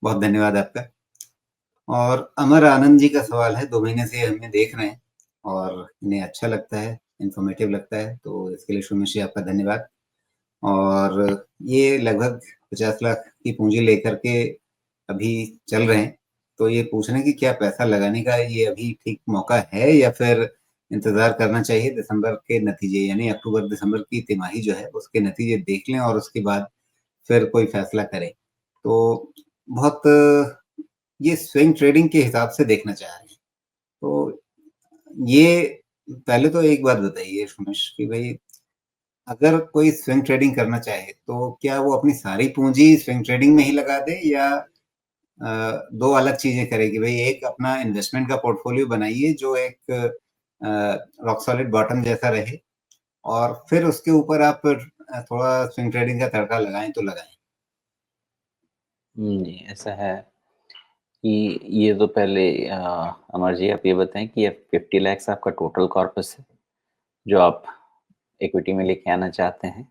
बहुत धन्यवाद आपका। और अमर आनंद जी का सवाल है, 2 महीने से हमें देख रहे हैं और इन्हें अच्छा लगता है, इन्फॉर्मेटिव लगता है, तो इसके लिए शुमेश जी आपका धन्यवाद। और ये लगभग 50 लाख की पूँजी लेकर के अभी चल रहे हैं, तो ये पूछ रहे हैं कि क्या पैसा लगाने का ये अभी ठीक मौका है या फिर इंतज़ार करना चाहिए दिसंबर के नतीजे यानी अक्टूबर-दिसंबर की तिमाही जो है, उसके नतीजे देख लें और उसके बाद फिर कोई फैसला करें। तो बहुत ये स्विंग ट्रेडिंग के हिसाब से देखना चाह रहे हैं। तो ये पहले तो एक बात बताइए सुमेश कि भई अगर कोई स्विंग ट्रेडिंग करना चाहे, तो क्या वो अपनी सारी पूँजी स्विंग ट्रेडिंग में ही लगा दे या 2 अलग चीज़ें करे कि भई एक अपना इन्वेस्टमेंट का पोर्टफोलियो बनाइए जो एक रॉक सॉलिड बॉटम जैसा रहे और फिर उसके ऊपर आप थोड़ा स्विंग ट्रेडिंग का तड़का लगाएँ तो लगाएँ। जी, ऐसा है कि ये तो पहले अमर जी आप ये बताएँ कि ये 50 लैक्स आपका टोटल कॉर्पस है, जो आप इक्विटी में लेके आना चाहते हैं?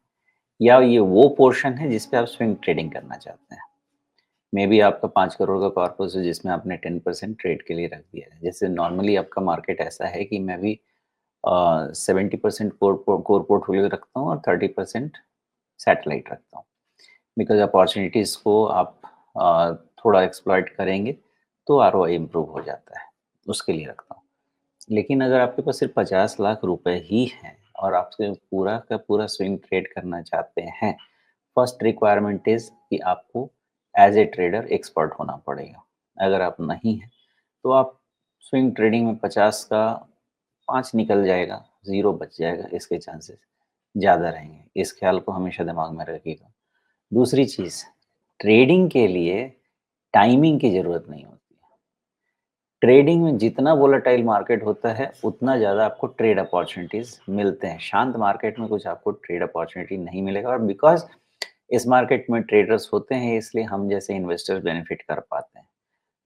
या ये वो पोर्शन है जिस पे आप स्विंग ट्रेडिंग करना चाहते हैं? मेबी आपका 5 करोड़ का कॉर्पस है जिसमें आपने 10% ट्रेड के लिए रख दिया है। जैसे नॉर्मली आपका मार्केट ऐसा है कि मैं भी 70% कोर पोर्टफोलियो रखता हूँ और 30% सैटेलाइट रखता हूँ। बिकॉज़ अपॉर्च्युनिटीज़ को आप अ, थोड़ा एक्सप्लॉइट करेंगे, तो आरओआई इम्प्रूव हो जाता है, उसके लिए रखता हूँ। लेकिन अगर आपके पास सिर्फ़ 50 लाख रुपए ही हैं और आपसे पूरा का पूरा स्विंग ट्रेड करना चाहते हैं, फर्स्ट रिक्वायरमेंट इज़ कि आपको एज़ ए ट्रेडर एक्सपर्ट होना पड़ेगा। अगर आप नहीं हैं, तो आप स्विंग ट्रेडिंग में 50 का 5 निकल जाएगा, 0 बच जाएगा, इसके चांसेस ज़्यादा रहेंगे। इस ख़्याल को हमेशा दिमाग में रखिएगा। दूसरी चीज़, ट्रेडिंग के लिए टाइमिंग की ज़रूरत नहीं होती है। ट्रेडिंग में जितना वोलेटाइल मार्केट होता है, उतना ज़्यादा आपको ट्रेड अपॉर्च्युनिटीज़ मिलते हैं। शांत मार्केट में कुछ आपको ट्रेड अपॉर्च्युनिटी नहीं मिलेगा और बिकॉज़ इस मार्केट में ट्रेडर्स होते हैं, इसलिए हम जैसे इन्वेस्टर्स बेनिफिट कर पाते हैं।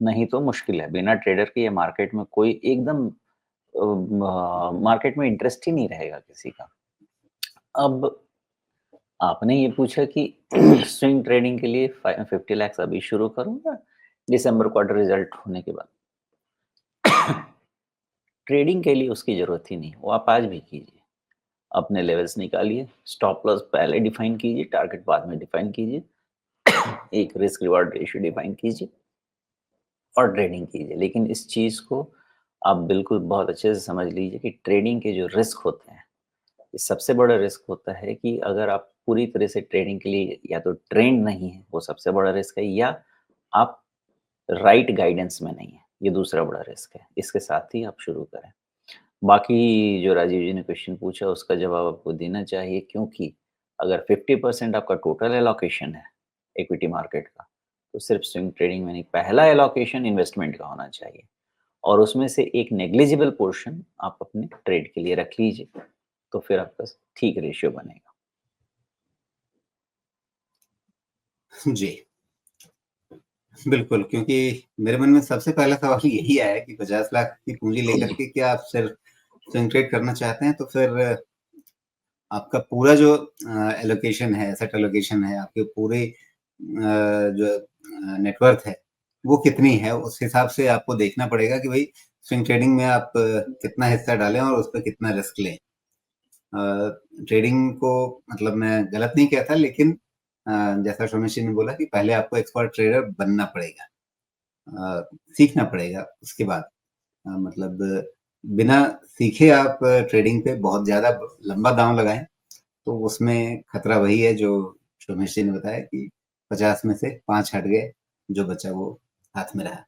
नहीं तो मुश्किल है, बिना ट्रेडर के ये मार्केट में कोई एकदम मार्केट में इंटरेस्ट ही नहीं रहेगा किसी का। अब आपने ये पूछा कि स्विंग ट्रेडिंग के लिए 50 लैक्स अभी शुरू करूँ या दिसंबर क्वार्टर रिजल्ट होने के बाद? ट्रेडिंग के लिए उसकी ज़रूरत ही नहीं, वो आप आज भी कीजिए। अपने लेवल्स निकालिए, स्टॉप लॉस पहले डिफाइन कीजिए, टारगेट बाद में डिफाइन कीजिए, एक रिस्क रिवार्ड रेशियो डिफाइन कीजिए और ट्रेडिंग कीजिए। लेकिन इस चीज़ को आप बिल्कुल बहुत अच्छे से समझ लीजिए कि ट्रेडिंग के जो रिस्क होते हैं, ये सबसे बड़ा रिस्क होता है कि अगर आप पूरी तरह से ट्रेडिंग के लिए या तो ट्रेंड नहीं है, वो सबसे बड़ा रिस्क है, या आप राइट गाइडेंस में नहीं है, ये दूसरा बड़ा रिस्क है। इसके साथ ही आप शुरू करें। बाकी जो राजीव जी ने क्वेश्चन पूछा उसका जवाब आपको देना चाहिए, क्योंकि अगर 50% आपका टोटल एलोकेशन है इक्विटी मार्केट का, तो सिर्फ स्विंग ट्रेडिंग में नहीं, पहला एलोकेशन इन्वेस्टमेंट का होना चाहिए और उसमें से एक नेग्लिजिबल पोर्शन आप अपने ट्रेड के लिए रख लीजिए, तो फिर आपका ठीक रेशियो बनेगा। जी, बिल्कुल, क्योंकि मेरे मन में सबसे पहला सवाल यही आया कि 50 लाख की पूँजी लेकर के क्या आप सिर्फ स्विंग ट्रेड करना चाहते हैं, तो फिर आपका पूरा जो एलोकेशन है, एसेट एलोकेशन है, आपके पूरे जो नेटवर्थ है, वो कितनी है? उस हिसाब से आपको देखना पड़ेगा कि भई स्विंग ट्रेडिंग में आप कितना हिस्सा डालें और उसपे कितना रिस्क लें। ट्रेडिंग को मतलब मैं गलत नहीं कहता लेकिन अ, जैसा सोमेश जी ने बोला कि पहले आपको एक्सपर्ट ट्रेडर बनना पड़ेगा। सीखना पड़ेगा उसके बाद मतलब बिना सीखे आप ट्रेडिंग पे बहुत ज़्यादा लंबा दांव लगाएँ, तो उसमें खतरा वही है जो सोमेश जी ने बताया कि 50 में से 5 हट गए, जो बचा वो हाथ में रहा।